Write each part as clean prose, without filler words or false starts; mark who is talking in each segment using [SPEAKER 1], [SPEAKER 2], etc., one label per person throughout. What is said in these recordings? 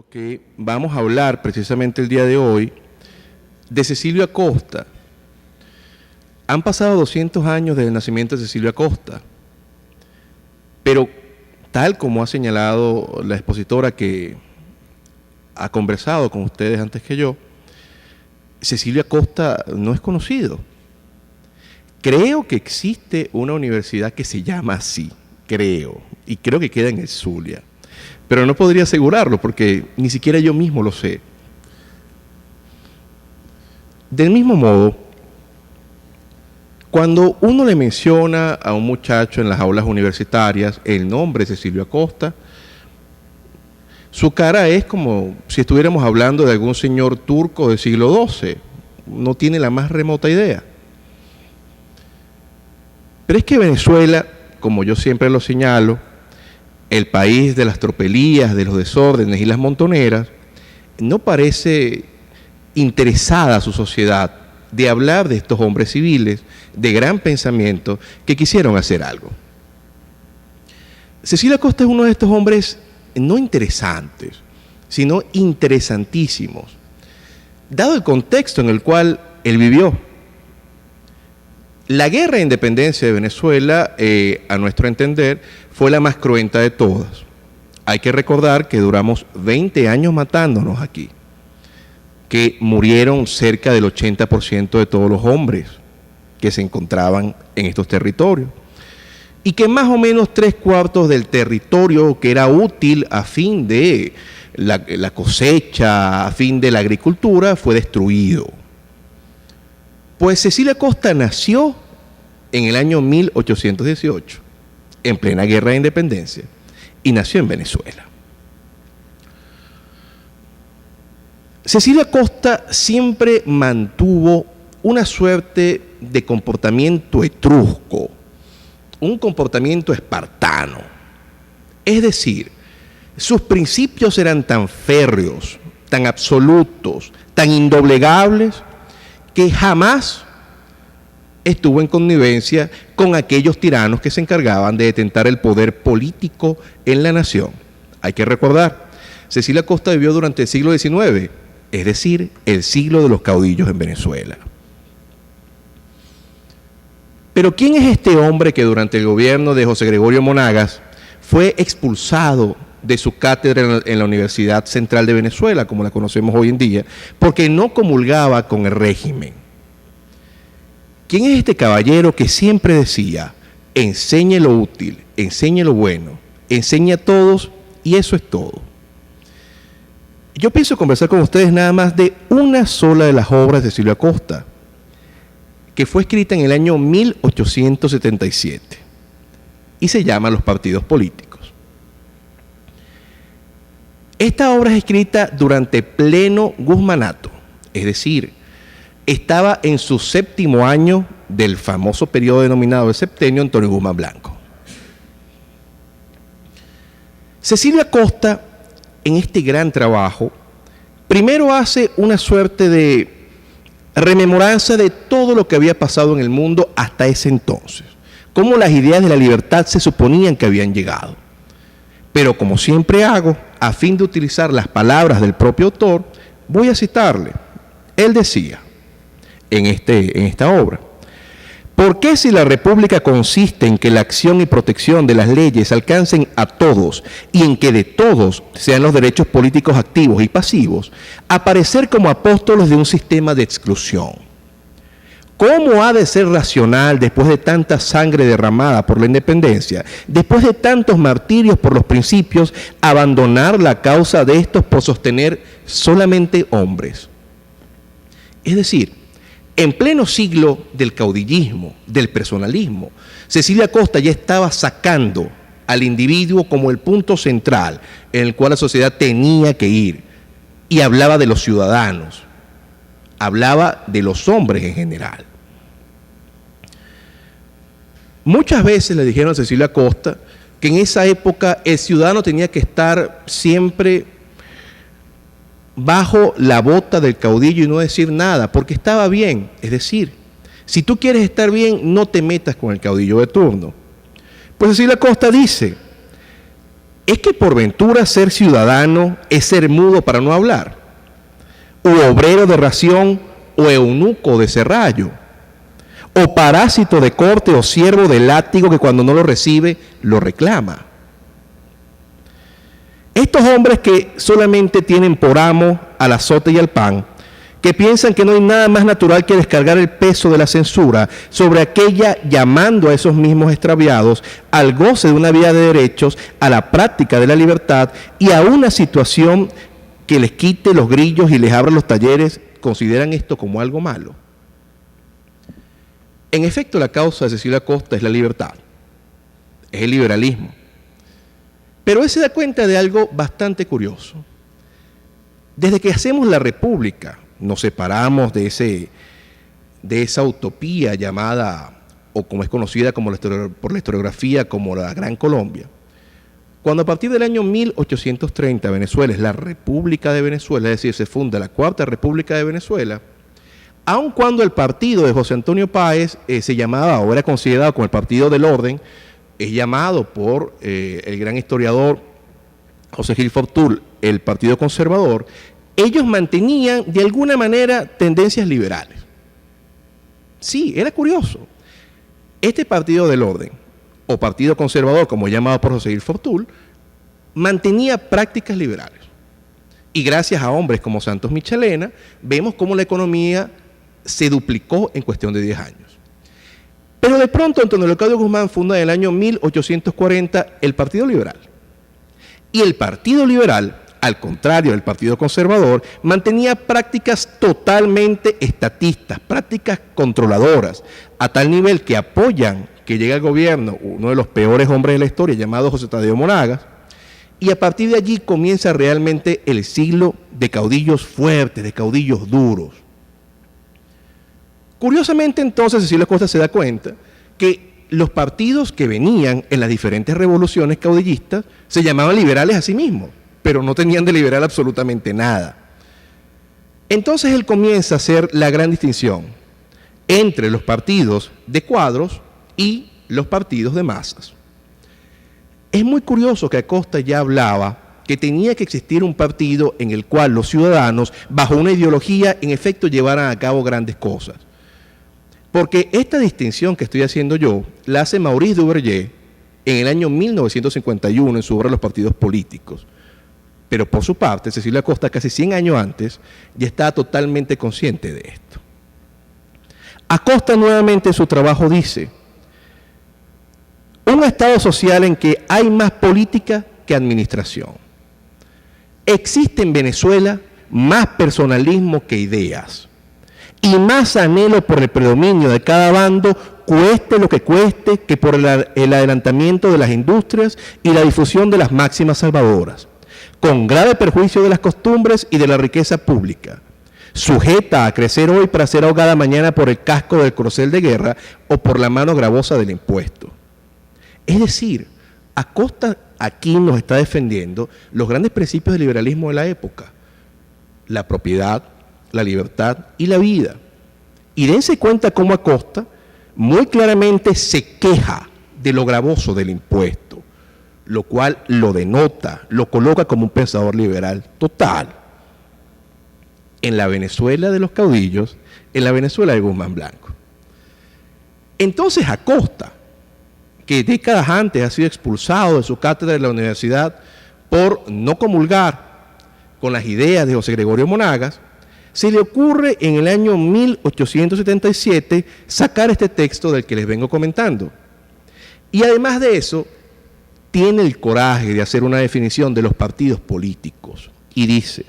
[SPEAKER 1] Que vamos a hablar precisamente el día de hoy de Cecilio Acosta. Han pasado 200 años desde el nacimiento de Cecilio Acosta, pero tal como ha señalado la expositora que ha conversado con ustedes antes que yo, Cecilio Acosta no es conocido. Creo que existe una universidad que se llama así, y creo que queda en el Zulia. Pero no podría asegurarlo porque ni siquiera yo mismo lo sé. Del mismo modo, cuando uno le menciona a un muchacho en las aulas universitarias el nombre de Cecilio Acosta, su cara es como si estuviéramos hablando de algún señor turco del siglo XII. No tiene la más remota idea. Pero es que Venezuela, como yo siempre lo señalo, el país de las tropelías, de los desórdenes y las montoneras, no parece interesada a su sociedad de hablar de estos hombres civiles de gran pensamiento que quisieron hacer algo. Cecilio Acosta es uno de estos hombres no interesantes, sino interesantísimos, dado el contexto en el cual él vivió. La guerra de independencia de Venezuela, a nuestro entender, fue la más cruenta de todas. Hay que recordar que duramos 20 años matándonos aquí, que murieron cerca del 80% de todos los hombres que se encontraban en estos territorios, y que más o menos 3/4 del territorio que era útil a fin de la cosecha, a fin de la agricultura, fue destruido. Pues Cecilio Acosta nació en el año 1818, en plena guerra de independencia, y nació en Venezuela. Cecilio Acosta siempre mantuvo una suerte de comportamiento etrusco, un comportamiento espartano. Es decir, sus principios eran tan férreos, tan absolutos, tan indoblegables, que jamás estuvo en connivencia con aquellos tiranos que se encargaban de detentar el poder político en la nación. Hay que recordar, Cecilio Acosta vivió durante el siglo XIX, es decir, el siglo de los caudillos en Venezuela. Pero ¿quién es este hombre que durante el gobierno de José Gregorio Monagas fue expulsado de su cátedra en la Universidad Central de Venezuela, como la conocemos hoy en día, porque no comulgaba con el régimen? ¿Quién es este caballero que siempre decía, enseñe lo útil, enseñe lo bueno, enseñe a todos y eso es todo? Yo pienso conversar con ustedes nada más de una sola de las obras de Cecilio Acosta, que fue escrita en el año 1877 y se llama Los partidos políticos. Esta obra es escrita durante pleno guzmanato, es decir, estaba en su 7º año del famoso periodo denominado el septenio Antonio Guzmán Blanco. Cecilio Acosta, en este gran trabajo, primero hace una suerte de rememoranza de todo lo que había pasado en el mundo hasta ese entonces, cómo las ideas de la libertad se suponían que habían llegado. Pero como siempre hago, a fin de utilizar las palabras del propio autor, voy a citarle. Él decía en esta obra: ¿por qué, si la república consiste en que la acción y protección de las leyes alcancen a todos y en que de todos sean los derechos políticos activos y pasivos, aparecer como apóstoles de un sistema de exclusión? ¿Cómo ha de ser racional, después de tanta sangre derramada por la independencia, después de tantos martirios por los principios, abandonar la causa de estos por sostener solamente hombres? Es decir, en pleno siglo del caudillismo, del personalismo, Cecilio Acosta ya estaba sacando al individuo como el punto central en el cual la sociedad tenía que ir, y hablaba de los ciudadanos, hablaba de los hombres en general. Muchas veces le dijeron a Cecilio Acosta que en esa época el ciudadano tenía que estar siempre bajo la bota del caudillo y no decir nada, porque estaba bien. Es decir, si tú quieres estar bien, no te metas con el caudillo de turno. Pues Cecilio Acosta dice: ¿Es que por ventura ser ciudadano es ser mudo para no hablar? ¿O obrero de ración o eunuco de serrallo? ¿O parásito de corte o siervo de látigo que cuando no lo recibe lo reclama? Estos hombres que solamente tienen por amo al azote y al pan, que piensan que no hay nada más natural que descargar el peso de la censura sobre aquella, llamando a esos mismos extraviados al goce de una vida de derechos, a la práctica de la libertad y a una situación que les quite los grillos y les abra los talleres, consideran esto como algo malo. En efecto, la causa de Cecilio Acosta es la libertad, es el liberalismo. Pero él se da cuenta de algo bastante curioso. Desde que hacemos la República, nos separamos de esa utopía llamada, o como es conocida por la historiografía, como la Gran Colombia. Cuando a partir del año 1830 Venezuela es la República de Venezuela, es decir, se funda la Cuarta República de Venezuela, aun cuando el partido de José Antonio Páez se llamaba, o era considerado como el Partido del Orden, es llamado por el gran historiador José Gil Fortul el Partido Conservador, ellos mantenían de alguna manera tendencias liberales. Sí, era curioso. Este Partido del Orden, o Partido Conservador, como es llamado por José Gil Fortul, mantenía prácticas liberales. Y gracias a hombres como Santos Michelena, vemos cómo la economía se duplicó en cuestión de 10 años. Pero de pronto Antonio Leocadio Guzmán funda en el año 1840 el Partido Liberal. Y el Partido Liberal, al contrario del Partido Conservador, mantenía prácticas totalmente estatistas, prácticas controladoras, a tal nivel que apoyan que llegue al gobierno uno de los peores hombres de la historia, llamado José Tadeo Monagas, y a partir de allí comienza realmente el siglo de caudillos fuertes, de caudillos duros. Curiosamente, entonces, Cecilio Acosta se da cuenta que los partidos que venían en las diferentes revoluciones caudillistas se llamaban liberales a sí mismos, pero no tenían de liberal absolutamente nada. Entonces él comienza a hacer la gran distinción entre los partidos de cuadros y los partidos de masas. Es muy curioso que Acosta ya hablaba que tenía que existir un partido en el cual los ciudadanos, bajo una ideología, en efecto llevaran a cabo grandes cosas. Porque esta distinción que estoy haciendo yo la hace Maurice Duverger en el año 1951 en su obra Los partidos políticos. Pero por su parte, Cecilio Acosta, casi 100 años antes, ya estaba totalmente consciente de esto. Acosta nuevamente en su trabajo dice: un estado social en que hay más política que administración. Existe en Venezuela más personalismo que ideas y más anhelo por el predominio de cada bando, cueste lo que cueste, que por el adelantamiento de las industrias y la difusión de las máximas salvadoras, con grave perjuicio de las costumbres y de la riqueza pública, sujeta a crecer hoy para ser ahogada mañana por el casco del corcel de guerra o por la mano gravosa del impuesto. Es decir, Acosta aquí nos está defendiendo los grandes principios del liberalismo de la época: la propiedad, la libertad y la vida. Y dense cuenta cómo Acosta muy claramente se queja de lo gravoso del impuesto, lo cual lo denota, lo coloca como un pensador liberal total. En la Venezuela de los caudillos, en la Venezuela de Guzmán Blanco. Entonces Acosta, que décadas antes ha sido expulsado de su cátedra de la universidad por no comulgar con las ideas de José Gregorio Monagas, se le ocurre en el año 1877 sacar este texto del que les vengo comentando. Y además de eso, tiene el coraje de hacer una definición de los partidos políticos. Y dice: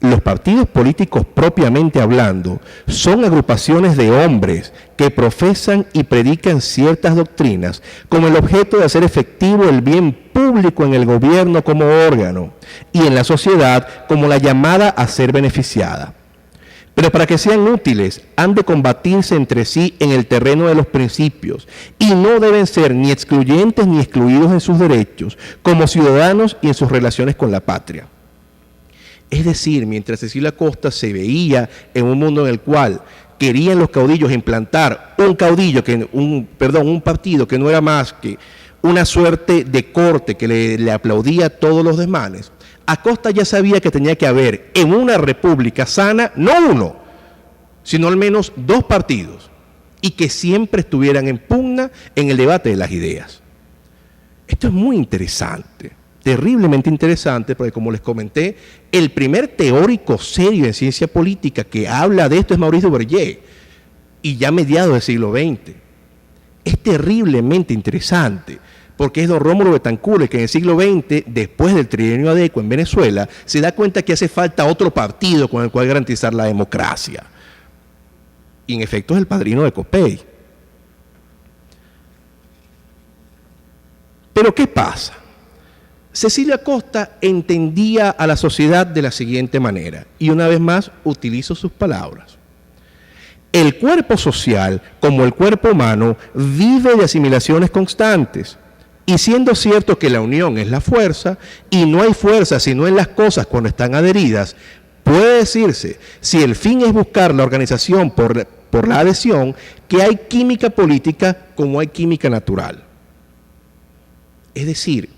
[SPEAKER 1] los partidos políticos propiamente hablando son agrupaciones de hombres que profesan y predican ciertas doctrinas con el objeto de hacer efectivo el bien público en el gobierno como órgano y en la sociedad como la llamada a ser beneficiada. Pero para que sean útiles han de combatirse entre sí en el terreno de los principios y no deben ser ni excluyentes ni excluidos en sus derechos como ciudadanos y en sus relaciones con la patria. Es decir, mientras Cecilio Acosta se veía en un mundo en el cual querían los caudillos implantar un partido que no era más que una suerte de corte que le aplaudía a todos los desmanes, Acosta ya sabía que tenía que haber en una república sana, no uno, sino al menos dos partidos, y que siempre estuvieran en pugna en el debate de las ideas. Esto es muy interesante, terriblemente interesante, porque como les comenté, el primer teórico serio en ciencia política que habla de esto es Maurice Duverger, y ya mediados del siglo XX. Es terriblemente interesante, porque es don Rómulo Betancourt el que en el siglo XX, después del trienio Adecuo en Venezuela, se da cuenta que hace falta otro partido con el cual garantizar la democracia. Y en efecto es el padrino de Copey. Pero ¿qué pasa? Cecilia Acosta entendía a la sociedad de la siguiente manera, y una vez más utilizo sus palabras. El cuerpo social, como el cuerpo humano, vive de asimilaciones constantes. Y siendo cierto que la unión es la fuerza, y no hay fuerza sino en las cosas cuando están adheridas, puede decirse, si el fin es buscar la organización por la adhesión, que hay química política como hay química natural. Es decir,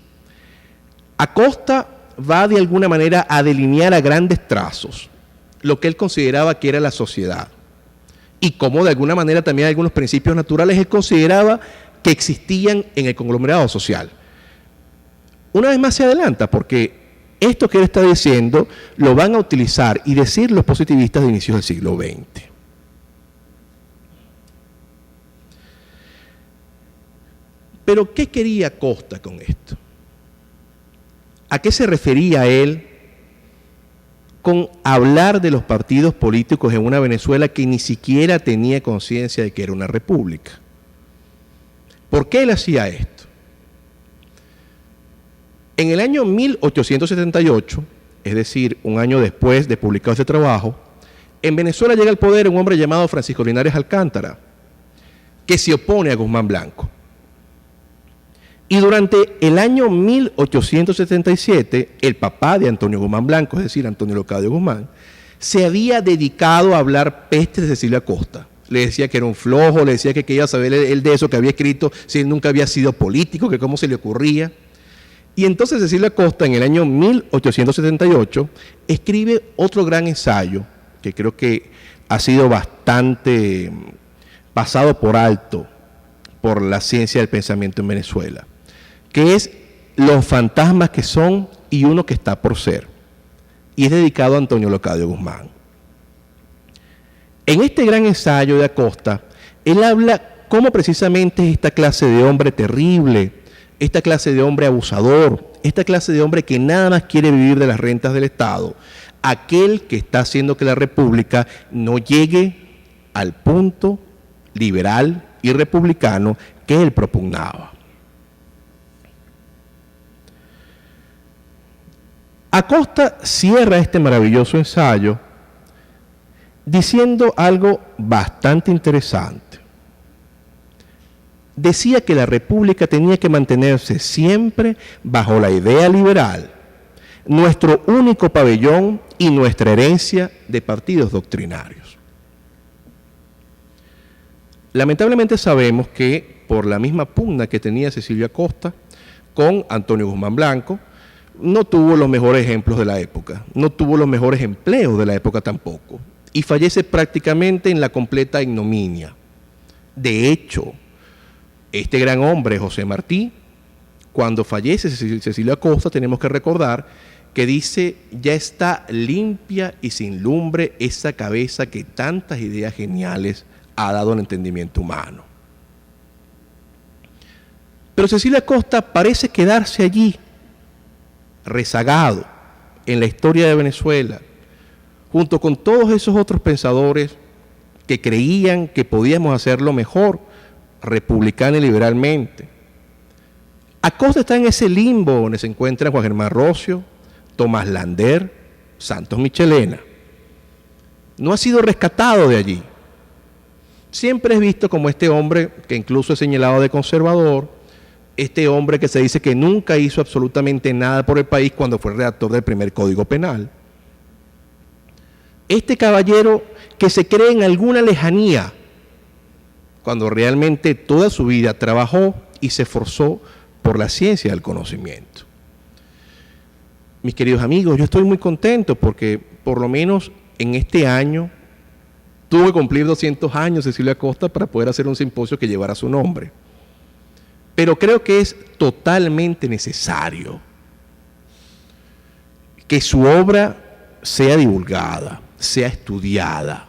[SPEAKER 1] Acosta va de alguna manera a delinear a grandes trazos lo que él consideraba que era la sociedad. Y como de alguna manera también algunos principios naturales él consideraba que existían en el conglomerado social. Una vez más se adelanta, porque esto que él está diciendo lo van a utilizar y decir los positivistas de inicios del siglo XX. Pero, ¿qué quería Acosta con esto? ¿A qué se refería él con hablar de los partidos políticos en una Venezuela que ni siquiera tenía conciencia de que era una república? ¿Por qué él hacía esto? En el año 1878, es decir, un año después de publicado este trabajo, en Venezuela llega al poder un hombre llamado Francisco Linares Alcántara, que se opone a Guzmán Blanco. Y durante el año 1877, el papá de Antonio Guzmán Blanco, es decir, Antonio Leocadio Guzmán, se había dedicado a hablar peste de Cecilia Acosta. Le decía que era un flojo, le decía que iba a saber él de eso que había escrito, si él nunca había sido político, que cómo se le ocurría. Y entonces Cecilia Acosta, en el año 1878, escribe otro gran ensayo, que creo que ha sido bastante pasado por alto por la ciencia del pensamiento en Venezuela, que es Los fantasmas que son y uno que está por ser, y es dedicado a Antonio Leocadio Guzmán. En este gran ensayo de Acosta, él habla cómo precisamente esta clase de hombre terrible, esta clase de hombre abusador, esta clase de hombre que nada más quiere vivir de las rentas del Estado, aquel que está haciendo que la República no llegue al punto liberal y republicano que él propugnaba. Acosta cierra este maravilloso ensayo diciendo algo bastante interesante. Decía que la República tenía que mantenerse siempre bajo la idea liberal, nuestro único pabellón y nuestra herencia de partidos doctrinarios. Lamentablemente sabemos que por la misma pugna que tenía Cecilia Acosta con Antonio Guzmán Blanco, no tuvo los mejores ejemplos de la época, no tuvo los mejores empleos de la época tampoco, y fallece prácticamente en la completa ignominia. De hecho, este gran hombre, José Martí, cuando fallece Cecilia Acosta, tenemos que recordar que dice, ya está limpia y sin lumbre esa cabeza que tantas ideas geniales ha dado al entendimiento humano. Pero Cecilia Acosta parece quedarse allí, rezagado en la historia de Venezuela, junto con todos esos otros pensadores que creían que podíamos hacerlo mejor, republicana y liberalmente. Acosta está en ese limbo donde se encuentran Juan Germán Rocio, Tomás Lander, Santos Michelena. No ha sido rescatado de allí. Siempre es visto como este hombre que incluso es señalado de conservador, este hombre que se dice que nunca hizo absolutamente nada por el país cuando fue redactor del primer Código Penal. Este caballero que se cree en alguna lejanía, cuando realmente toda su vida trabajó y se esforzó por la ciencia del conocimiento. Mis queridos amigos, yo estoy muy contento porque por lo menos en este año tuvo que cumplir 200 años Cecilia Costa para poder hacer un simposio que llevara su nombre. Pero creo que es totalmente necesario que su obra sea divulgada, sea estudiada.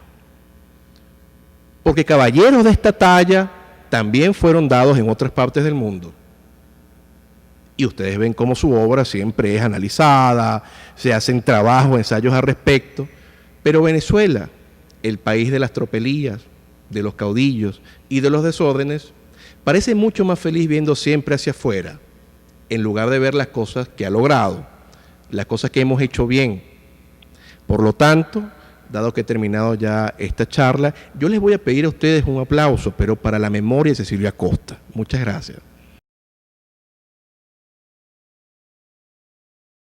[SPEAKER 1] Porque caballeros de esta talla también fueron dados en otras partes del mundo. Y ustedes ven cómo su obra siempre es analizada, se hacen trabajos, ensayos al respecto. Pero Venezuela, el país de las tropelías, de los caudillos y de los desórdenes, parece mucho más feliz viendo siempre hacia afuera, en lugar de ver las cosas que ha logrado, las cosas que hemos hecho bien. Por lo tanto, dado que he terminado ya esta charla, yo les voy a pedir a ustedes un aplauso, pero para la memoria de Cecilia Costa. Muchas gracias.